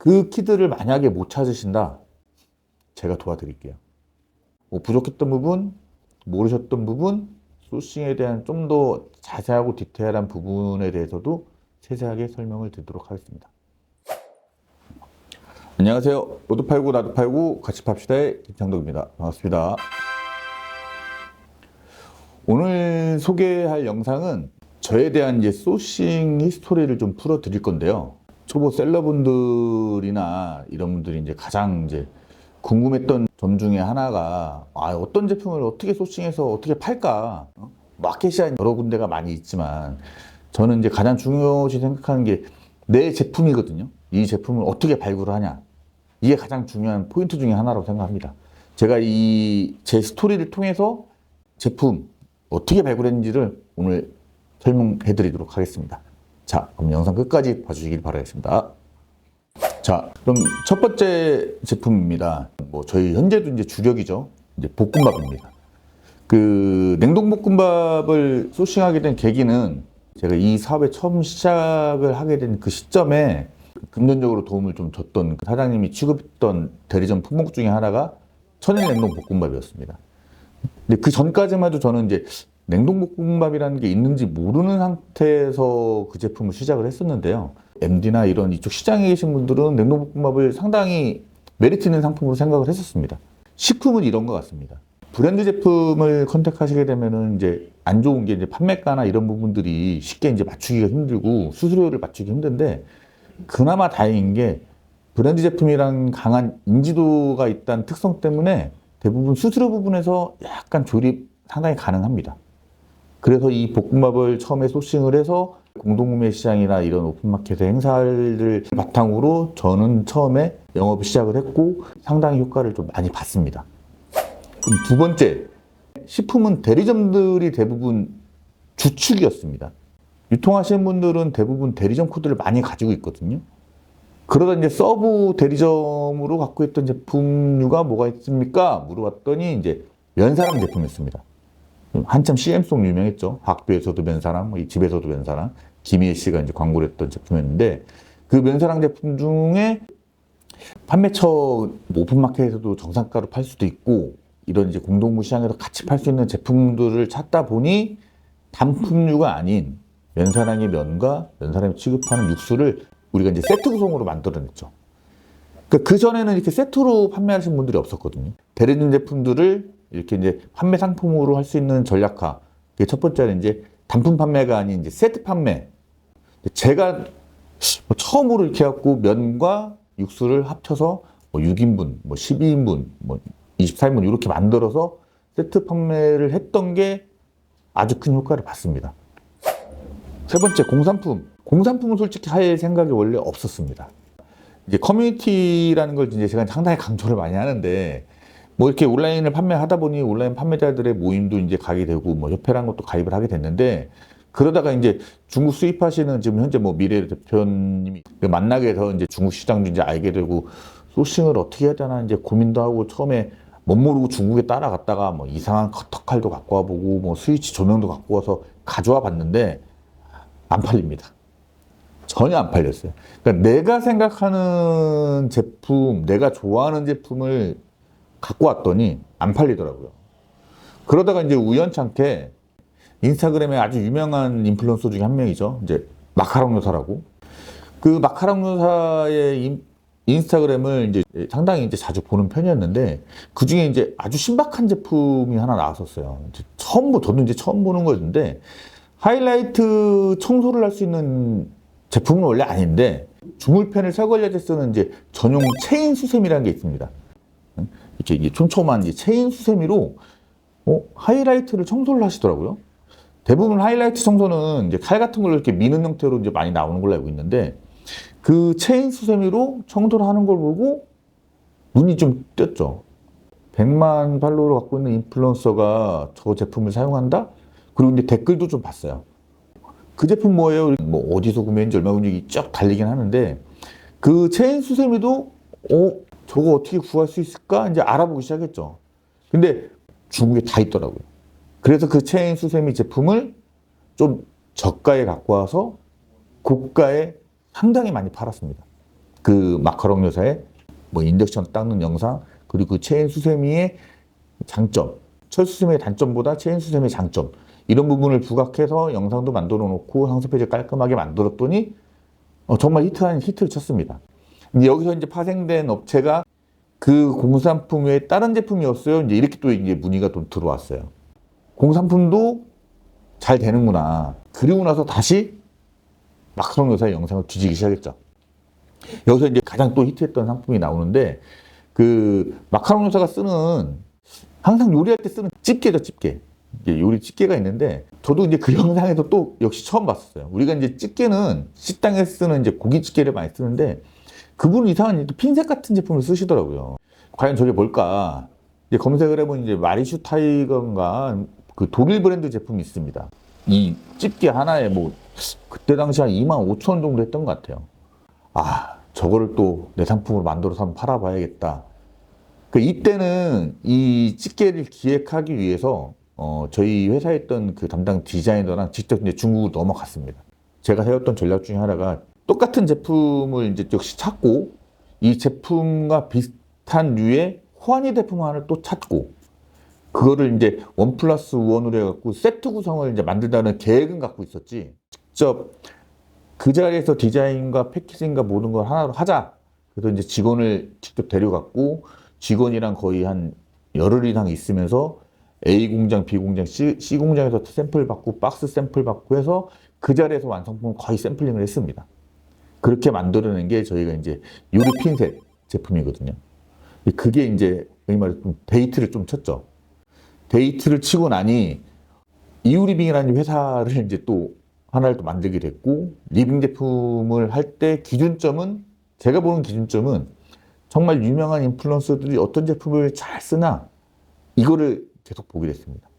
그 키들을 만약에 못 찾으신다, 제가 도와드릴게요. 뭐 부족했던 부분, 모르셨던 부분, 소싱에 대한 좀 더 자세하고 디테일한 부분에 대해서도 세세하게 설명을 드리도록 하겠습니다. 안녕하세요. 너도 팔고 나도 팔고 같이 팝시다의 김창덕입니다. 반갑습니다. 오늘 소개할 영상은 저에 대한 이제 소싱 히스토리를 좀 풀어 드릴 건데요. 초보 셀러분들이나 이런 분들이 이제 가장 이제 궁금했던 점 중에 하나가 어떤 제품을 어떻게 소싱해서 어떻게 팔까? 마켓이 여러 군데가 많이 있지만 저는 이제 가장 중요시 생각하는 게 내 제품이거든요. 이 제품을 어떻게 발굴을 하냐? 이게 가장 중요한 포인트 중에 하나라고 생각합니다. 제가 제 스토리를 통해서 제품 어떻게 발굴했는지를 오늘 설명해 드리도록 하겠습니다. 자, 그럼 영상 끝까지 봐주시길 바라겠습니다. 자, 그럼 첫 번째 제품입니다. 저희 현재도 이제 주력이죠. 이제 볶음밥입니다. 그 냉동볶음밥을 소싱하게 된 계기는 제가 이 사업에 처음 시작을 하게 된 그 시점에 금전적으로 도움을 좀 줬던 사장님이 취급했던 대리점 품목 중에 하나가 천일 냉동볶음밥이었습니다. 근데 그 전까지만 해도 저는 이제 냉동볶음밥이라는 게 있는지 모르는 상태에서 그 제품을 시작을 했었는데요. MD나 이런 이쪽 시장에 계신 분들은 냉동볶음밥을 상당히 메리트 있는 상품으로 생각을 했었습니다. 식품은 이런 것 같습니다. 브랜드 제품을 컨택하시게 되면은 이제 안 좋은 게 이제 판매가나 이런 부분들이 쉽게 이제 맞추기가 힘들고 수수료를 맞추기 힘든데, 그나마 다행인 게 브랜드 제품이란 강한 인지도가 있다는 특성 때문에 대부분 수수료 부분에서 약간 조립 상당히 가능합니다. 그래서 이 볶음밥을 처음에 소싱을 해서 공동구매 시장이나 이런 오픈마켓의 행사를 바탕으로 저는 처음에 영업을 시작을 했고 상당히 효과를 좀 많이 봤습니다. 그럼 두 번째, 식품은 대리점들이 대부분 주축이었습니다. 유통하시는 분들은 대부분 대리점 코드를 많이 가지고 있거든요. 그러다 이제 서브 대리점으로 갖고 있던 제품류가 뭐가 있습니까? 물어봤더니 이제 면사랑 제품이었습니다. 한참 CM송 유명했죠. 학교에서도 면사랑, 집에서도 면사랑, 김희애 씨가 이제 광고를 했던 제품이었는데, 그 면사랑 제품 중에 판매처 오픈마켓에서도 정상가로 팔 수도 있고, 이런 이제 공동구 시장에서 같이 팔 수 있는 제품들을 찾다 보니 단품류가 아닌 면사랑의 면과 면사랑이 취급하는 육수를 우리가 이제 세트 구성으로 만들어냈죠. 그 전에는 이렇게 세트로 판매하시는 분들이 없었거든요. 대리점 제품들을 이렇게 이제 판매 상품으로 할 수 있는 전략화. 그게 첫 번째는 이제 단품 판매가 아닌 이제 세트 판매. 제가 처음으로 이렇게 해갖고 면과 육수를 합쳐서 6인분, 12인분, 24인분 이렇게 만들어서 세트 판매를 했던 게 아주 큰 효과를 봤습니다. 세 번째, 공산품. 공산품은 솔직히 할 생각이 원래 없었습니다. 이제 커뮤니티라는 걸 이제 제가 상당히 강조를 많이 하는데, 이렇게 온라인을 판매하다 보니 온라인 판매자들의 모임도 이제 가게 되고, 협회라는 것도 가입을 하게 됐는데, 그러다가 이제 중국 수입하시는 지금 현재 미래 대표님이 만나게 돼서 이제 중국 시장도 이제 알게 되고, 소싱을 어떻게 해야 되나 이제 고민도 하고, 처음에 못 모르고 중국에 따라갔다가 이상한 커터칼도 갖고 와보고, 스위치 조명도 갖고 와서 가져와 봤는데, 안 팔립니다. 전혀 안 팔렸어요. 그러니까 내가 생각하는 제품, 내가 좋아하는 제품을 갖고 왔더니 안 팔리더라고요. 그러다가 이제 우연찮게 인스타그램에 아주 유명한 인플루언서 중에 한 명이죠. 이제 마카롱 요사라고. 그 마카롱 요사의 인스타그램을 이제 상당히 이제 자주 보는 편이었는데, 그 중에 이제 아주 신박한 제품이 하나 나왔었어요. 저도 이제 처음 보는 거였는데, 하이라이트 청소를 할 수 있는 제품은 원래 아닌데, 주물펜을 설거지할 때 쓰는 이제 전용 체인 수세미라는 게 있습니다. 이렇게 촘촘한 체인 수세미로 하이라이트를 청소를 하시더라고요. 대부분 하이라이트 청소는 이제 칼 같은 걸로 이렇게 미는 형태로 이제 많이 나오는 걸로 알고 있는데, 그 체인 수세미로 청소를 하는 걸 보고 눈이 좀 띄었죠. 100만 팔로워를 갖고 있는 인플루언서가 저 제품을 사용한다? 그리고 이제 댓글도 좀 봤어요. 그 제품 뭐예요? 어디서 구매했는지 얼마 분위기 쫙 달리긴 하는데, 그 체인 수세미도 저거 어떻게 구할 수 있을까? 이제 알아보기 시작했죠. 근데 중국에 다 있더라고요. 그래서 그 체인 수세미 제품을 좀 저가에 갖고 와서 고가에 상당히 많이 팔았습니다. 그 마카롱 요사의 뭐 인덕션 닦는 영상, 그리고 그 체인 수세미의 장점, 철수세미의 단점보다 체인 수세미의 장점, 이런 부분을 부각해서 영상도 만들어 놓고 상세 페이지 깔끔하게 만들었더니 정말 히트를 쳤습니다. 근데 여기서 이제 파생된 업체가 그 공산품 외에 다른 제품이었어요. 이제 이렇게 또 이제 문의가 또 들어왔어요. 공산품도 잘 되는구나. 그리고 나서 다시 마카롱 요사의 영상을 뒤지기 시작했죠. 여기서 이제 가장 또 히트했던 상품이 나오는데, 그 마카롱 요사가 쓰는, 항상 요리할 때 쓰는 집게죠, 집게. 이제 요리 집게가 있는데, 저도 이제 그 영상에서 또 역시 처음 봤었어요. 우리가 이제 집게는 식당에 쓰는 이제 고기 집게를 많이 쓰는데, 그분은 이상한 핀셋 같은 제품을 쓰시더라고요. 과연 저게 뭘까? 이제 검색을 해보니 이제 마리슈 타이거인가 그 독일 브랜드 제품이 있습니다. 이 집게 하나에 뭐 그때 당시 한 25,000원 정도 했던 것 같아요. 아, 저거를 또 내 상품으로 만들어서 한번 팔아봐야겠다. 이때는 이 집게를 기획하기 위해서 저희 회사에 있던 그 담당 디자이너랑 직접 이제 중국으로 넘어갔습니다. 제가 세웠던 전략 중에 하나가 똑같은 제품을 이제 역시 찾고, 이 제품과 비슷한 류의 호환이 제품 하나를 또 찾고, 그거를 이제 1+1으로 해갖고 세트 구성을 이제 만들다는 계획은 갖고 있었지, 직접 그 자리에서 디자인과 패키징과 모든 걸 하나로 하자. 그래서 이제 직원을 직접 데려갔고, 직원이랑 거의 한 열흘 이상 있으면서 A 공장, B 공장, C 공장에서 샘플 받고, 박스 샘플 받고 해서 그 자리에서 완성품을 거의 샘플링을 했습니다. 그렇게 만들어낸 게 저희가 이제 요리 핀셋 제품이거든요. 그게 이제 데이트를 좀 쳤죠. 데이트를 치고 나니 이유리빙이라는 회사를 이제 또 하나를 또 만들게 됐고, 리빙 제품을 할 때 기준점은, 제가 보는 기준점은 정말 유명한 인플루언서들이 어떤 제품을 잘 쓰나, 이거를 계속 보게 됐습니다.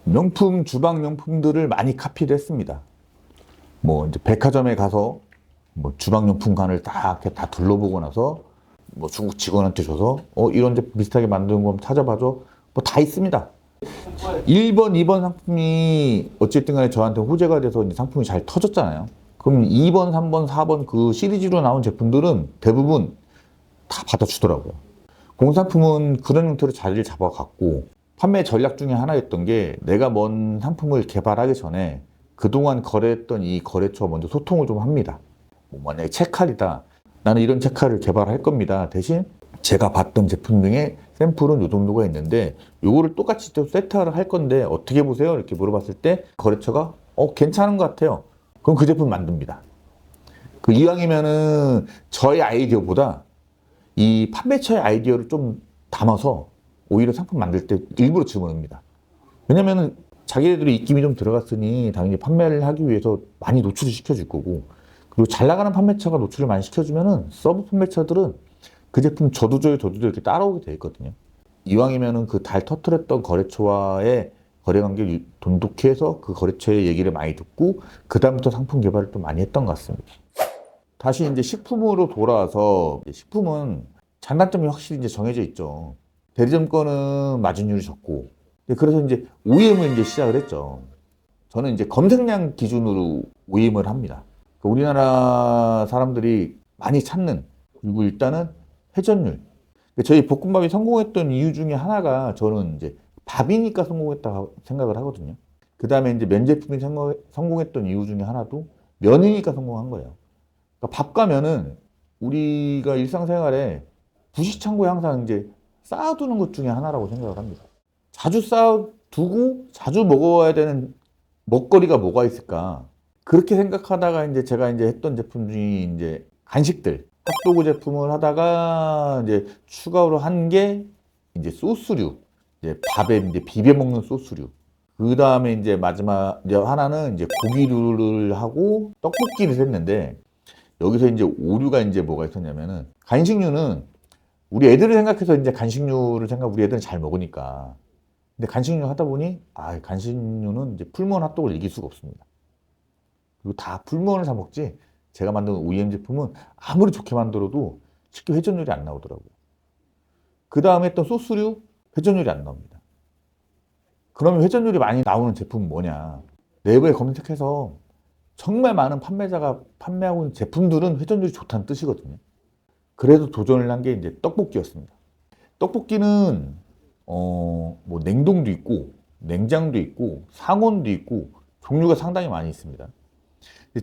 명품, 주방 명품들을 많이 카피를 했습니다. 뭐 이제 백화점에 가서 뭐 주방용품 칸을 다 둘러보고 나서 뭐 중국 직원한테 줘서 이런 제품 비슷하게 만드는 거 찾아봐줘. 뭐 다 있습니다. 1번, 2번 상품이 어쨌든 간에 저한테 호재가 돼서 이제 상품이 잘 터졌잖아요. 그럼 2번, 3번, 4번 그 시리즈로 나온 제품들은 대부분 다 받아주더라고요. 공산품은 그런 형태로 자리를 잡아갔고, 판매 전략 중에 하나였던 게, 내가 뭔 상품을 개발하기 전에 그동안 거래했던 이 거래처와 먼저 소통을 좀 합니다. 뭐 만약에 책칼이다. 나는 이런 책칼을 개발할 겁니다. 대신 제가 봤던 제품 중에 샘플은 이 정도가 있는데 요거를 똑같이 또 세트를 할 건데 어떻게 보세요? 이렇게 물어봤을 때 거래처가 괜찮은 것 같아요. 그럼 그 제품 만듭니다. 그 이왕이면은 저의 아이디어보다 이 판매처의 아이디어를 좀 담아서 오히려 상품 만들 때 일부러 집어넣습니다. 왜냐면은 자기네들이 입김이 좀 들어갔으니 당연히 판매를 하기 위해서 많이 노출을 시켜줄 거고, 그리고 잘 나가는 판매처가 노출을 많이 시켜주면은 서브 판매처들은 그 제품 저도 이렇게 따라오게 돼 있거든요. 이왕이면은 그 달 터트렸던 거래처와의 거래관계를 돈독해서 그 거래처의 얘기를 많이 듣고 그 다음부터 상품 개발을 좀 많이 했던 것 같습니다. 다시 이제 식품으로 돌아와서, 식품은 장단점이 확실히 이제 정해져 있죠. 대리점 거는 마진율이 적고, 그래서 이제 OEM을 이제 시작을 했죠. 저는 이제 검색량 기준으로 OEM을 합니다. 우리나라 사람들이 많이 찾는, 그리고 일단은 회전율. 저희 볶음밥이 성공했던 이유 중에 하나가, 저는 이제 밥이니까 성공했다고 생각을 하거든요. 그 다음에 이제 면 제품이 성공했던 이유 중에 하나도 면이니까 성공한 거예요. 그러니까 밥과 면은 우리가 일상생활에 부시창고에 항상 이제 쌓아두는 것 중에 하나라고 생각을 합니다. 자주 쌓아두고 자주 먹어야 되는 먹거리가 뭐가 있을까? 그렇게 생각하다가 이제 제가 이제 했던 제품 중에 이제 간식들, 핫도그 제품을 하다가 이제 추가로 한 게 이제 소스류, 이제 밥에 이제 비벼 먹는 소스류. 그 다음에 이제 마지막 이제 하나는 이제 고기류를 하고 떡볶이를 했는데, 여기서 이제 오류가 이제 뭐가 있었냐면은, 간식류는 우리 애들을 생각해서 이제 간식류를 우리 애들은 잘 먹으니까. 근데 간식류 하다 보니, 간식류는 이제 풀무원 핫도그를 이길 수가 없습니다. 그리고 다 풀무원을 사 먹지, 제가 만든 OEM 제품은 아무리 좋게 만들어도 쉽게 회전율이 안 나오더라고요. 그 다음에 했던 소스류, 회전율이 안 나옵니다. 그러면 회전율이 많이 나오는 제품은 뭐냐? 네이버에 검색해서 정말 많은 판매자가 판매하고 있는 제품들은 회전율이 좋다는 뜻이거든요. 그래도 도전을 한 게 이제 떡볶이였습니다. 떡볶이는 뭐 냉동도 있고 냉장도 있고 상온도 있고 종류가 상당히 많이 있습니다.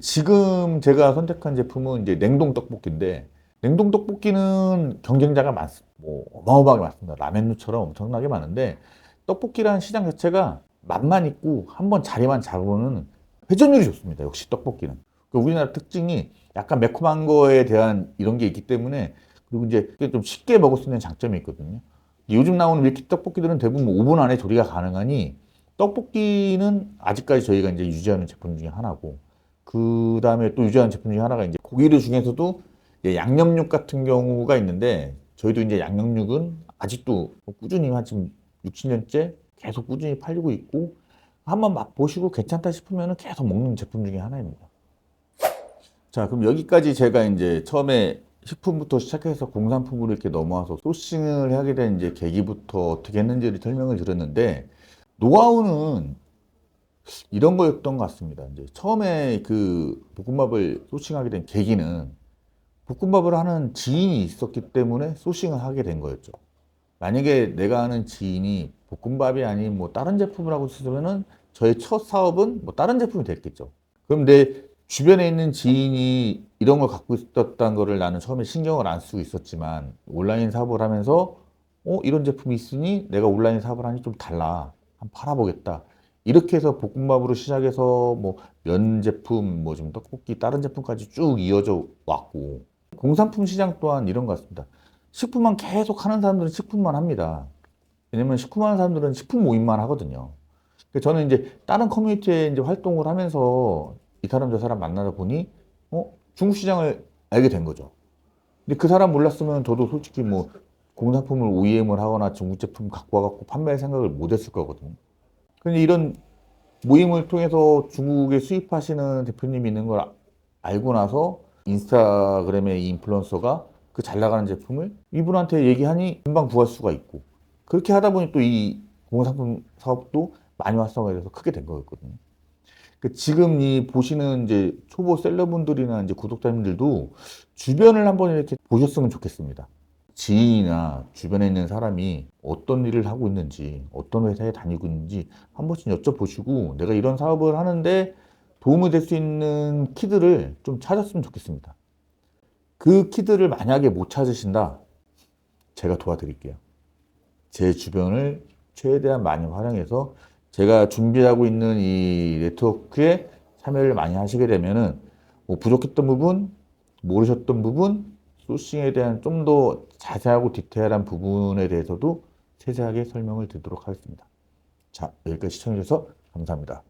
지금 제가 선택한 제품은 이제 냉동 떡볶이인데, 냉동 떡볶이는 경쟁자가 뭐 어마어마하게 많습니다. 라면류처럼 엄청나게 많은데, 떡볶이라는 시장 자체가 맛만 있고 한번 자리만 잡으면 회전율이 좋습니다. 역시 떡볶이는. 그러니까 우리나라 특징이 약간 매콤한 거에 대한 이런 게 있기 때문에, 그리고 이제 좀 쉽게 먹을 수 있는 장점이 있거든요. 요즘 나오는 밀키트 떡볶이들은 대부분 5분 안에 조리가 가능하니, 떡볶이는 아직까지 저희가 이제 유지하는 제품 중에 하나고, 그 다음에 또 유지하는 제품 중에 하나가 이제 고기류 중에서도 이제 양념육 같은 경우가 있는데, 저희도 이제 양념육은 아직도 꾸준히 한 지금 6, 7년째 계속 꾸준히 팔리고 있고, 한번 맛보시고 괜찮다 싶으면 계속 먹는 제품 중에 하나입니다. 자, 그럼 여기까지 제가 이제 처음에 식품부터 시작해서 공산품으로 이렇게 넘어와서 소싱을 하게 된 이제 계기부터 어떻게 했는지를 설명을 드렸는데, 노하우는 이런 거였던 것 같습니다. 이제 처음에 그 볶음밥을 소싱하게 된 계기는 볶음밥을 하는 지인이 있었기 때문에 소싱을 하게 된 거였죠. 만약에 내가 아는 지인이 볶음밥이 아닌 뭐 다른 제품을 하고 있으면은 저의 첫 사업은 뭐 다른 제품이 됐겠죠. 그럼 내 주변에 있는 지인이 이런 걸 갖고 있었다는 거를 나는 처음에 신경을 안 쓰고 있었지만, 온라인 사업을 하면서 이런 제품이 있으니 내가 온라인 사업을 하니 좀 달라, 한번 팔아보겠다, 이렇게 해서 볶음밥으로 시작해서 뭐 면 제품, 뭐 좀 떡볶이 다른 제품까지 쭉 이어져 왔고, 공산품 시장 또한 이런 것 같습니다. 식품만 계속 하는 사람들은 식품만 합니다. 왜냐면 식품 하는 사람들은 식품 모임만 하거든요. 그래서 저는 이제 다른 커뮤니티에 이제 활동을 하면서 이 사람 저 사람 만나다 보니 중국 시장을 알게 된 거죠. 근데 그 사람 몰랐으면 저도 솔직히 뭐 공산품을 OEM을 하거나 중국 제품 갖고 와갖고 판매할 생각을 못 했을 거거든요. 근데 이런 모임을 통해서 중국에 수입하시는 대표님이 있는 걸 알고 나서 인스타그램의 이 인플루언서가 그 잘 나가는 제품을 이분한테 얘기하니 금방 구할 수가 있고, 그렇게 하다 보니 또 이 공산품 사업도 많이 활성화돼서 크게 된 거였거든요. 지금 이 보시는 이제 초보 셀러분들이나 이제 구독자님들도 주변을 한번 이렇게 보셨으면 좋겠습니다. 지인이나 주변에 있는 사람이 어떤 일을 하고 있는지, 어떤 회사에 다니고 있는지 한 번씩 여쭤보시고, 내가 이런 사업을 하는데 도움이 될 수 있는 키들을 좀 찾았으면 좋겠습니다. 그 키들을 만약에 못 찾으신다, 제가 도와드릴게요. 제 주변을 최대한 많이 활용해서 제가 준비하고 있는 이 네트워크에 참여를 많이 하시게 되면은 뭐 부족했던 부분, 모르셨던 부분, 소싱에 대한 좀 더 자세하고 디테일한 부분에 대해서도 세세하게 설명을 드리도록 하겠습니다. 자, 여기까지 시청해주셔서 감사합니다.